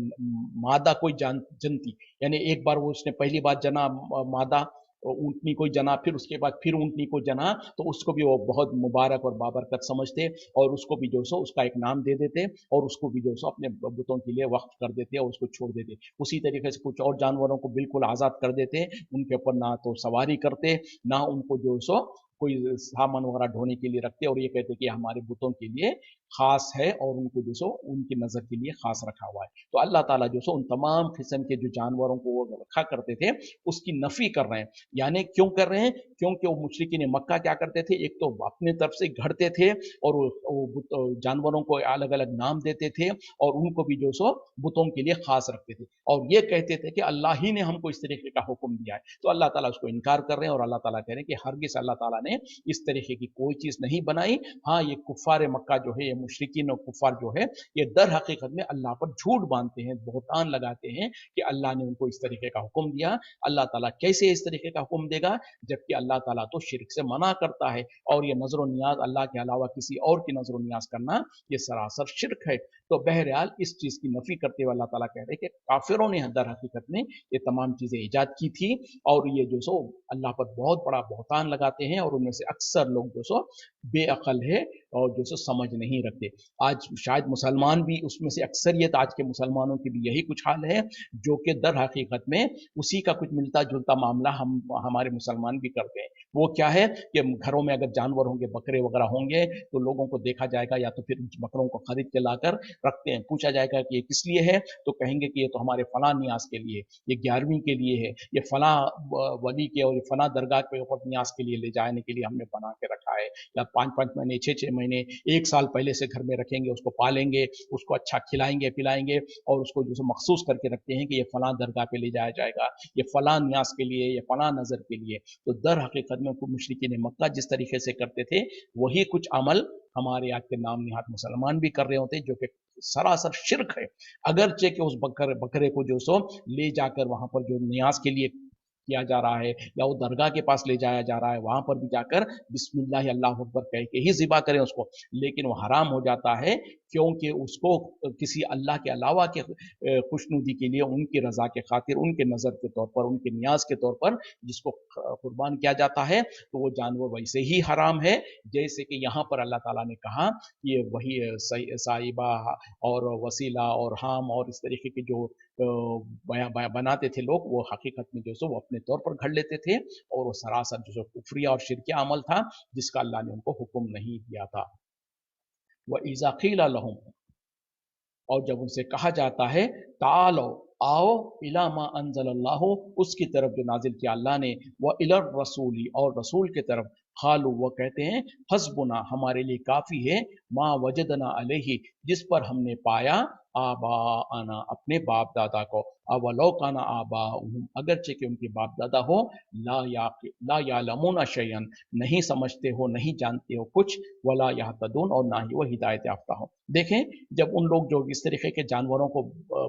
मादा कोई जनती, यानी एक बार वो उसने पहली बार जना मादा ऊंटनी को जना, फिर उसके बाद फिर ऊंटनी को जना, तो उसको भी वो बहुत मुबारक और बाबरकत समझते, और उसको भी जो सो उसका एक नाम दे देते, और उसको भी जो सो अपने बुतों के लिए वक्फ कर देते और उसको छोड़ देते। उसी तरीके से कुछ और जानवरों को बिल्कुल आज़ाद कर देते, उनके ऊपर ना तो सवारी करते, ना उनको जो सो कोई सामान वगैरह ढोने के लिए रखते, और ये कहते कि हमारे बुतों के लिए खास है और उनको जो सो उनकी नज़र के लिए खास रखा हुआ है। तो अल्लाह ताला जो सो उन तमाम किस्म के जो जानवरों को वो रखा करते थे, उसकी नफ़ी कर रहे हैं। यानी क्यों कर रहे हैं? क्योंकि वो मुशरिकीन मक्का क्या करते थे, एक तो अपने तरफ से घड़ते थे और जानवरों को अलग अलग नाम देते थे, और उनको भी जो सो बुतों के लिए खास रखते थे, और ये कहते थे कि अल्लाह ही ने हमको इस तरीके का हुक्म दिया है। तो अल्लाह ताला उसको इनकार कर रहे हैं, और अल्लाह ताला कह रहे हैं कि हरगिज़ अल्लाह ताला ने इस तरीके की कोई चीज़ नहीं बनाई। हाँ, ये कुफ़ार मक्का जो है, ये मुशरिकीन और कुफ़ार जो है, ये दर हकीकत में अल्लाह पर झूठ बांधते हैं, बहतान लगाते हैं कि अल्लाह ने उनको इस तरीके का हुक्म दिया। अल्लाह ताला कैसे इस तरीके का हुक्म देगा, जबकि अल्लाह ताला तो शिर्क से मना करता है, और ये नजर नियाज अल्लाह के अलावा किसी और की नजर नियाज करना, ये सरासर शिर्क है। तो बहरहाल इस चीज़ की नफ़ी करते हुए अल्लाह ताला कह रहे हैं कि काफिरों ने दर हकीकत में ये तमाम चीज़ें ईजाद की थी, और ये जो सो अल्लाह पर बहुत बड़ा बहतान लगाते हैं, और उनमें से अक्सर लोग जो सो बेअकल है और जो सो समझ नहीं रखते। आज शायद मुसलमान भी उसमें से, अक्सरियत आज के मुसलमानों की भी यही कुछ हाल है, जो कि दर हकीकत में उसी का कुछ मिलता जुलता मामला हमारे मुसलमान भी करते हैं। वो क्या है कि घरों में अगर जानवर होंगे, बकरे वगैरह होंगे, तो लोगों को देखा जाएगा, या तो फिर बकरों को खरीद के लाकर रखते हैं, पूछा जाएगा कि ये किस लिए है, तो कहेंगे कि ये तो हमारे फला नियाज के लिए, ये 11वीं के लिए है, ये फला वली के और फला दरगाह के ऊपर नियाज के लिए ले जाने के लिए हमने बना के रखा है, या 5-5 महीने, 6-6 महीने, 1 साल पहले से घर में रखेंगे, उसको पालेंगे, उसको अच्छा खिलाएंगे पिलाएंगे, और उसको जो मखसूस करके रखते हैं कि ये फला दरगाह पे ले जाया जाएगा, ये फला नियाज के लिए, ये फला नजर के लिए। तो दर हकीकत में मुशरिकीन मक्का जिस तरीके से करते थे, वही कुछ अमल हमारे आज के नाम निहाद मुसलमान भी कर रहे होते, जो कि सरासर शिर्क है। अगरचे कि उस बकरे को जो सो ले जाकर वहां पर जो नियाज के लिए किया जा रहा है, या वो दरगाह के पास ले जाया जा रहा है, वहां पर भी जाकर बिस्मिल्लाह अल्लाह अकबर कह के ही ज़िबा करें उसको, लेकिन वो हराम हो जाता है, क्योंकि उसको किसी अल्लाह के अलावा के खुशनुदी के लिए, उनकी रजा के खातिर, उनके नज़र के तौर पर, उनके न्याज के तौर पर जिसको कुर्बान किया जाता है, तो वो जानवर वैसे ही हराम है, जैसे कि यहाँ पर अल्लाह ताला ने कहा कि ये वही साइबा और वसीला और हाम और इस तरीके के जो बनाते थे लोग, वो हकीकत में जो सो वो अपने तौर पर घड़ लेते थे, और वो सरासर जो कुफरिया और शिरकिया अमल था, जिसका अल्लाह ने उनको हुक्म नहीं दिया था। व इज़ा क़ील लहुम, और जब उनसे कहा जाता है तालो आओ इला मा अंजल अल्लाह, उसकी तरफ जो नाजिल किया अल्लाह ने, व इलर रसूली, और रसूल की तरफ, खालू वो कहते हैं हस्बुना हमारे लिए काफ़ी है, मा वजदना अलैहि जिस पर हमने पाया, आबा आना अपने बाप दादा को, अवलो काना आबा अगरचे कि उनके बाप दादा हो, ला यालमूना शयन नहीं समझते हो नहीं जानते हो कुछ, वला याहतदून और ना ही वो हिदायत याफ्ता हो। देखें, जब उन लोग जो इस तरीके के जानवरों को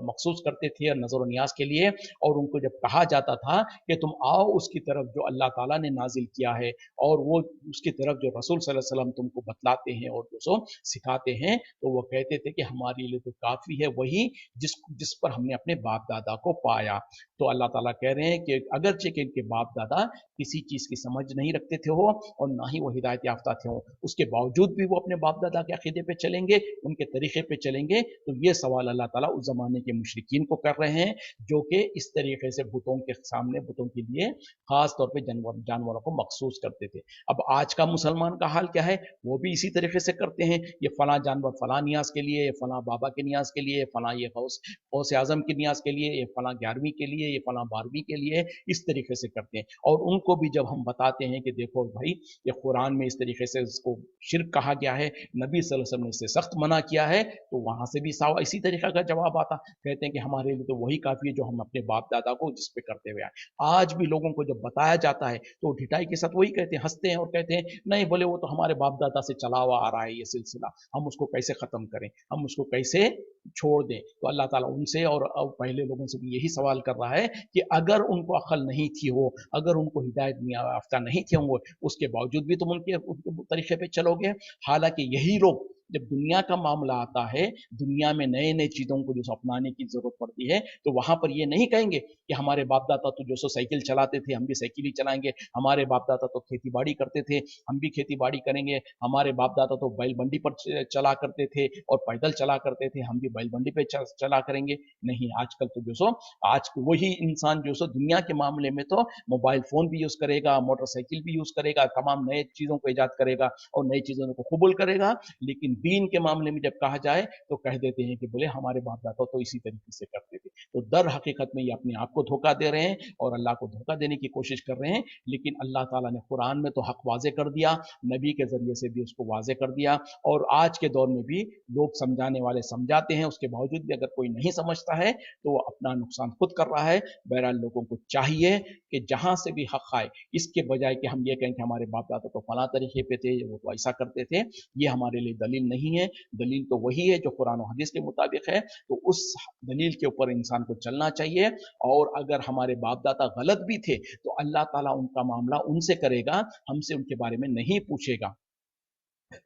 मखसूस करते थे नजर व नियाज के लिए, और उनको जब कहा जाता था कि तुम आओ उसकी तरफ जो अल्लाह ताला ने नाजिल किया है, और वो उसकी तरफ जो रसूल सल्लल्लाहु अलैहि वसल्लम तुमको बतलाते हैं और जो सो सिखाते हैं, तो वो कहते थे कि हमारे लिए तो काफ़ी है वही जिस पर हमने अपने बाप दादा को पाया। तो अल्लाह ताला कह रहे हैं कि अगरचे कि इनके बाप दादा किसी चीज़ की समझ नहीं रखते थे हो, और ना ही वो हिदायत याफ्ता थे हो, उसके बावजूद भी वो अपने बाप दादा के अकीदे पे चलेंगे, उनके तरीके पे चलेंगे। तो ये सवाल अल्लाह ताला उस ज़माने के मुशरिकीन को कर रहे हैं, जो कि इस तरीके से बुतों के सामने, बुतों के लिए ख़ास तौर पे जानवरों को मखसूस करते थे। अब आज का मुसलमान का हाल क्या है, वो भी इसी तरीके से करते हैं, ये फलां जानवर फलां नियाज के लिए, फलां बाबा के नियाज के लिए, फलां ये गौस आजम के नियाज के लिए, ये फलां 11वीं के लिए, ये फलां 12वीं के लिए, इस तरीके से करते हैं। और उनको भी जब हम बताते हैं कि देखो भाई, ये कुरान में इस तरीके से इसको शिर्क कहा गया है, नबी सल्लल्लाहु अलैहि वसल्लम ने इससे सख्त मना किया है, तो वहां से भी इसी तरीके का जवाब आता, कहते हैं कि हमारे लिए तो वही काफी है जो हम अपने बाप दादा को जिस पे करते हुए आए। आज भी लोगों को जब बताया जाता है तो ढिठाई के साथ वही कहते हैं, हंसते हैं और कहते हैं नहीं, बोले वो तो हमारे बाप दादा से चला हुआ आ रहा है ये सिलसिला, हम उसको कैसे खत्म करें, हम उसको कैसे छोड़ दें। तो अल्लाह ताला उनसे और पहले लोगों से भी यही सवाल कर रहा है कि अगर उनको अक्ल नहीं थी हो, अगर उनको हिदायत याफ्ता नहीं थे होंगे, उसके बावजूद भी तुम उनके तरीके पे चलोगे। हालांकि यही लोग जब दुनिया का मामला आता है, दुनिया में नए नए चीज़ों को जो अपनाने की जरूरत पड़ती है, तो वहां पर ये नहीं कहेंगे कि हमारे बाप दादा तो जो सो साइकिल चलाते थे हम भी साइकिल ही चलाएंगे, हमारे बाप दादा तो खेती बाड़ी करते थे हम भी खेती बाड़ी करेंगे, हमारे बाप दादा तो बैल बंडी पर चला करते थे और पैदल चला करते थे, हम भी बैल बंडी पे चला करेंगे। नहीं, आजकल तो जो सो आज वही इंसान जो सो दुनिया के मामले में तो मोबाइल फोन भी यूज करेगा, मोटरसाइकिल भी यूज करेगा, तमाम नए चीजों को ईजाद करेगा और नई चीजों को कबूल करेगा, लेकिन दीन के मामले में जब कहा जाए तो कह देते हैं कि बोले हमारे बाप दादा तो इसी तरीके से करते थे। तो दर हकीकत में ये अपने आप को धोखा दे रहे हैं और अल्लाह को धोखा देने की कोशिश कर रहे हैं। लेकिन अल्लाह ताला ने कुरान में तो हक वाजे कर दिया, नबी के जरिए से भी उसको वाजे कर दिया, और आज के दौर में भी लोग समझाने वाले समझाते हैं, उसके बावजूद भी अगर कोई नहीं समझता है तो वो अपना नुकसान खुद कर रहा है। बहरहाल लोगों को चाहिए कि जहां से भी हक आए, इसके बजाय कि हम ये कहें कि हमारे बाप दादा तो फला तरीके पे थे, वो तो ऐसा करते थे, ये हमारे लिए दलील नहीं है। दलील तो वही है जो कुरान और हदीस के मुताबिक है, तो उस दलील के ऊपर इंसान को चलना चाहिए। और अगर हमारे बाप दादा गलत भी थे तो अल्लाह ताला उनका मामला उनसे करेगा, हमसे उनके बारे में नहीं पूछेगा।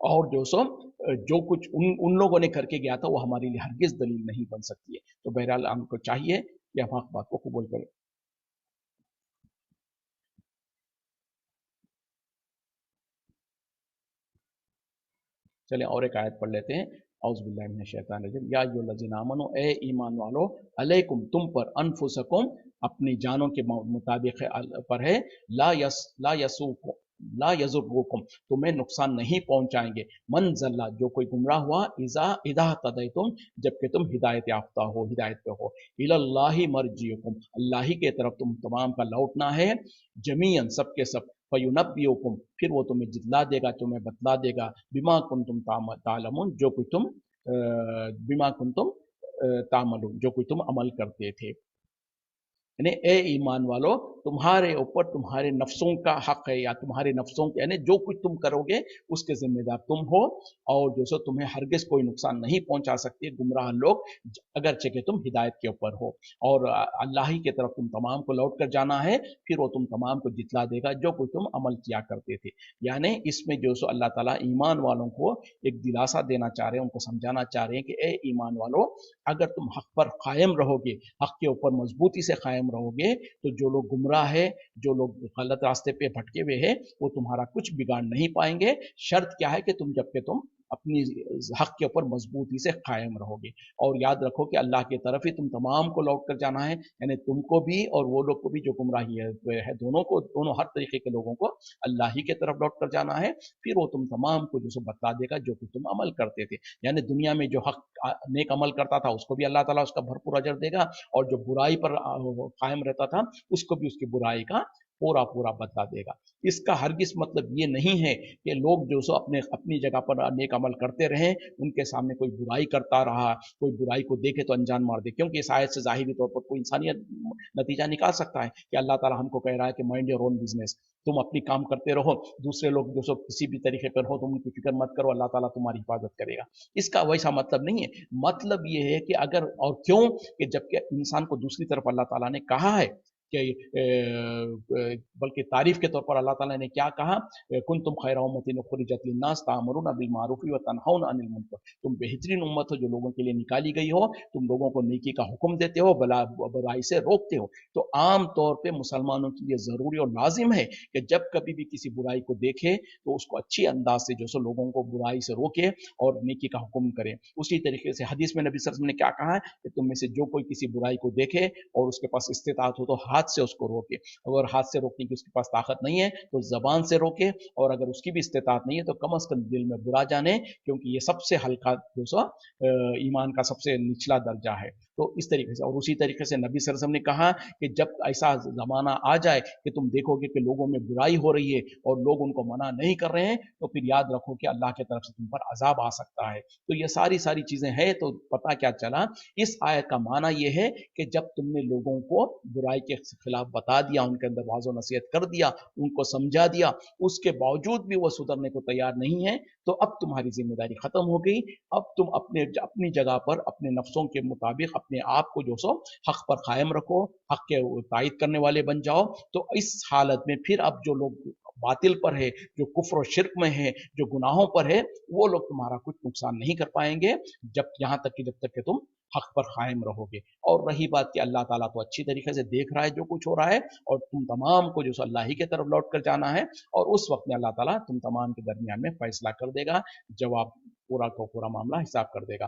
और जो सो जो कुछ उन लोगों ने करके गया था वो हमारे लिए हरगिज दलील नहीं बन सकती है। तो बहरहाल हमको चाहिए कि हम हक बात को कबूल करें। चलें और एक आयत पढ़ लेते हैं। औज़ बिल्लाहि मिनश शैतानिर रजीम, या अय्युहल्लज़ीना आमनू, ए ईमान वालो, अलैकुम तुम पर, अनफुसकुम अपनी जानों के मुताबिक पर है, ला यसुकुम ला यजुर्रुकुम तुम्हें नुकसान नहीं पहुंचाएंगे, मन जल्ला जो कोई गुमराह हुआ, इजा इदा तदैतुम जबकि तुम हिदायत याफ्ता हो, हिदायत पे हो, इलल्लाहि मर्जियुकुम अल्लाह ही के तरफ तुम तमाम का लौटना है, जमीयन सब के सब, फयुनब्बियुकुम फिर वो तुम्हें जितला देगा, तुम्हें बतला देगा, बिमा कुंतुम तालमुन जो कुछ तुम बिमा कुंतुम तामलून जो कुछ तुम अमल करते थे। यानी ए ईमान वालों, तुम्हारे ऊपर तुम्हारे नफ्सों का हक है, या तुम्हारे नफ्सों के यानी जो कुछ तुम करोगे उसके जिम्मेदार तुम हो, और जो सो तुम्हें हरगिज कोई नुकसान नहीं पहुंचा सकते गुमराह लोग, अगरचे कि तुम हिदायत के ऊपर हो, और अल्लाह ही की तरफ तुम तमाम को लौट कर जाना है, फिर वो तुम तमाम को जितला देगा जो कुछ तुम अमल किया करते थे। यानी इसमें जो सो अल्लाह ताला ईमान वालों को एक दिलासा देना चाह रहे हैं, उनको समझाना चाह रहे हैं कि ए ईमान वालों, अगर तुम हक पर कायम रहोगे, हक के ऊपर मजबूती से कायम रहोगे, तो जो लोग गुमराह है, जो लोग गलत रास्ते पे भटके हुए हैं, वो तुम्हारा कुछ बिगाड़ नहीं पाएंगे। शर्त क्या है कि तुम जबकि तुम اپنی حق کے اوپر مضبوطی سے قائم رہو گے، اور یاد رکھو کہ اللہ کی طرف ہی تم تمام کو لوٹ کر جانا ہے، یعنی تم کو بھی اور وہ لوگ کو بھی جو گمراہی ہے دونوں کو، دونوں ہر طریقے کے لوگوں کو اللہ ہی کی طرف لوٹ کر جانا ہے، پھر وہ تم تمام کو جو سو بتلا دے گا جو کہ تم عمل کرتے تھے، یعنی دنیا میں جو حق نیک عمل کرتا تھا اس کو بھی اللہ تعالیٰ اس کا بھرپور اجر دے گا، اور جو برائی پر قائم رہتا تھا اس کو بھی اس کی برائی کا پورا پورا بدلا دے گا۔ اس کا ہرگز مطلب یہ نہیں ہے کہ لوگ جو سو اپنی جگہ پر نیک عمل کرتے رہیں، ان کے سامنے کوئی برائی کرتا رہا، کوئی برائی کو دیکھے تو انجان مار دے، کیونکہ اس آیت سے ظاہری طور پر کوئی انسانیت نتیجہ نکال سکتا ہے کہ اللہ تعالیٰ ہم کو کہہ رہا ہے کہ مائنڈ یور اون بزنس، تم اپنی کام کرتے رہو، دوسرے لوگ جو سو کسی بھی طریقے پر ہو تم ان کی فکر مت کرو، اللہ تعالیٰ تمہاری حفاظت کرے گا۔ اس کا ویسا مطلب نہیں ہے، مطلب یہ ہے کہ اگر، اور کیوں کہ جبکہ انسان کو دوسری طرف اللہ تعالیٰ نے کہا ہے کہ بلکہ تعریف کے طور پر اللہ تعالیٰ نے کیا کہا، کنتم خیر امۃ اخرجت للناس تأمرون بالمعروف وتنہون عن المنکر، تم بہترین امت ہو جو لوگوں کے لیے نکالی گئی ہو، تم لوگوں کو نیکی کا حکم دیتے ہو، برائی سے روکتے ہو۔ تو عام طور پہ مسلمانوں کے لیے ضروری اور لازم ہے کہ جب کبھی بھی کسی برائی کو دیکھے تو اس کو اچھی انداز سے جو سو لوگوں کو برائی سے روکے اور نیکی کا حکم کرے۔ اسی طریقے سے حدیث میں نبی صلی اللہ علیہ وسلم نے کیا کہا ہے کہ تم میں سے جو کوئی کسی برائی کو دیکھے اور اس کے پاس استطاعت ہو تو ہاتھ سے اس کو روکے، اگر ہاتھ سے روکنے کی اس کے پاس طاقت نہیں ہے تو زبان سے روکے، اور اگر اس کی بھی استطاعت نہیں ہے تو کم از کم دل میں برا جانے، کیونکہ یہ سب سے ہلکا جو سو ایمان کا سب سے نچلا درجہ ہے۔ تو اس طریقے سے، اور اسی طریقے سے نبی صلی اللہ علیہ وسلم نے کہا کہ جب ایسا زمانہ آ جائے کہ تم دیکھو گے کہ لوگوں میں برائی ہو رہی ہے اور لوگ ان کو منع نہیں کر رہے ہیں، تو پھر یاد رکھو کہ اللہ کی طرف سے تم پر عذاب آ سکتا ہے۔ تو یہ ساری چیزیں ہیں، تو پتہ کیا چلا، اس آیت کا معنی یہ ہے کہ جب تم نے لوگوں کو برائی کے خلاف بتا دیا، ان کے اندر واضح و نصیحت کر دیا، ان کو سمجھا دیا، اس کے باوجود بھی وہ سدھرنے کو تیار نہیں ہے، تو اب تمہاری ذمہ داری ختم ہو گئی، اب تم اپنی جگہ پر اپنے نفسوں کے مطابق اپنے آپ کو جو سو حق پر قائم رکھو، حق کے تائید کرنے والے بن جاؤ۔ تو اس حالت میں پھر اب جو لوگ باطل پر ہے، جو کفر و شرک میں ہے، جو گناہوں پر ہے، وہ لوگ تمہارا کچھ نقصان نہیں کر پائیں گے، یہاں تک کہ تم حق پر قائم رہو گے۔ اور رہی بات کہ اللہ تعالیٰ تو اچھی طریقے سے دیکھ رہا ہے جو کچھ ہو رہا ہے، اور تم تمام کو جو سو اللہ ہی کی طرف لوٹ کر جانا ہے، اور اس وقت میں اللہ تعالیٰ تم تمام کے درمیان میں فیصلہ کر دے گا، جواب پورا کو پورا معاملہ حساب کر دے گا۔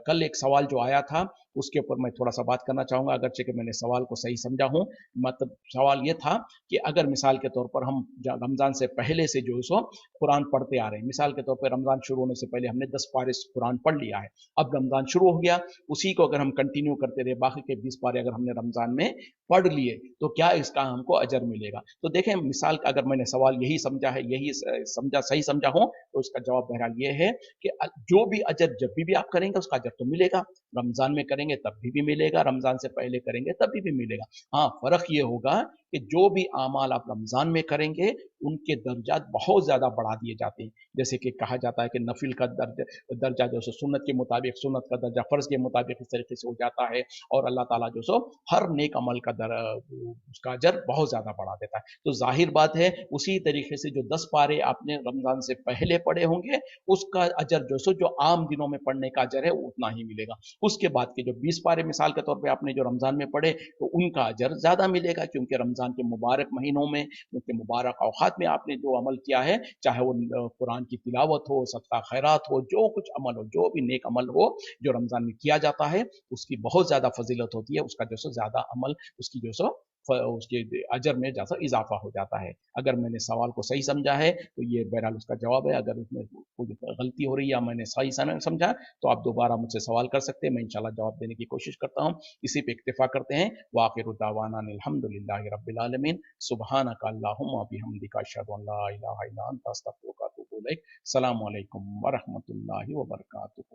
کل ایک سوال جو آیا تھا اس کے اوپر میں تھوڑا سا بات کرنا چاہوں گا، اگرچہ کہ میں نے سوال کو صحیح سمجھا ہوں۔ مطلب سوال یہ تھا کہ اگر مثال کے طور پر ہم رمضان سے پہلے سے جو سو قرآن پڑھتے آ رہے ہیں، مثال کے طور پر رمضان شروع ہونے سے پہلے ہم نے 10 پارے قرآن پڑھ لیا ہے، اب رمضان شروع ہو گیا، اسی کو اگر ہم کنٹینیو کرتے رہے، باقی کے 20 پارے اگر ہم نے رمضان میں پڑھ لیے تو کیا اس کا ہم کو اجر ملے گا؟ تو دیکھیں، مثال کا اگر میں نے سوال یہی سمجھا ہے، یہی سمجھا صحیح سمجھا ہوں، تو اس کا جواب بہرحال یہ ہے کہ جو بھی اجر جب بھی آپ کریں گے اس کا اجر تو ملے گا، رمضان میں کریں گے تب بھی ملے گا، رمضان سے پہلے کریں گے تب بھی ملے گا۔ ہاں، فرق یہ ہوگا کہ جو بھی اعمال آپ رمضان میں کریں گے ان کے درجات بہت زیادہ بڑھا دیے جاتے ہیں، جیسے کہ کہا جاتا ہے کہ نفل کا درجہ جو سو سنت کے مطابق، سنت کا درجہ فرض کے مطابق اس طریقے سے ہو جاتا ہے، اور اللہ تعالیٰ جو سو ہر نیک عمل کا اس کا اجر بہت زیادہ بڑھا دیتا ہے۔ تو ظاہر بات ہے اسی طریقے سے جو 10 پارے آپ نے رمضان سے پہلے پڑھے ہوں گے اس کا اجر جو عام دنوں میں پڑھنے کا اجر ہے وہ اتنا ہی ملے گا، اس کے بعد کے جو 20 پارے مثال کے طور پہ آپ نے جو رمضان میں پڑھے تو ان کا اجر زیادہ ملے گا، کیونکہ رمضان کے مبارک مہینوں میں، ان کے مبارک اوقات میں آپ نے جو عمل کیا ہے، چاہے وہ قرآن کی تلاوت ہو، صدقہ خیرات ہو، جو کچھ عمل ہو، جو بھی نیک عمل ہو جو رمضان میں کیا جاتا ہے، اس کی بہت زیادہ فضیلت ہوتی ہے، اس کا جو سو زیادہ عمل، اس کی جو سو اس کے اجر میں جیسا اضافہ ہو جاتا ہے۔ اگر میں نے سوال کو صحیح سمجھا ہے تو یہ بہرحال اس کا جواب ہے، اگر اس میں کوئی غلطی ہو رہی ہے یا میں نے صحیح سمجھا تو آپ دوبارہ مجھ سے سوال کر سکتے ہیں، میں انشاءاللہ جواب دینے کی کوشش کرتا ہوں۔ اسی پہ اکتفا کرتے ہیں، وآخر دعوانا الحمد للہ رب العالمین، سبحانک اللہم وبحمدک، اشہد ان لا الہ الا انت، استغفرک واتوب الیک۔ السلام علیکم ورحمۃ اللہ وبرکاتہ۔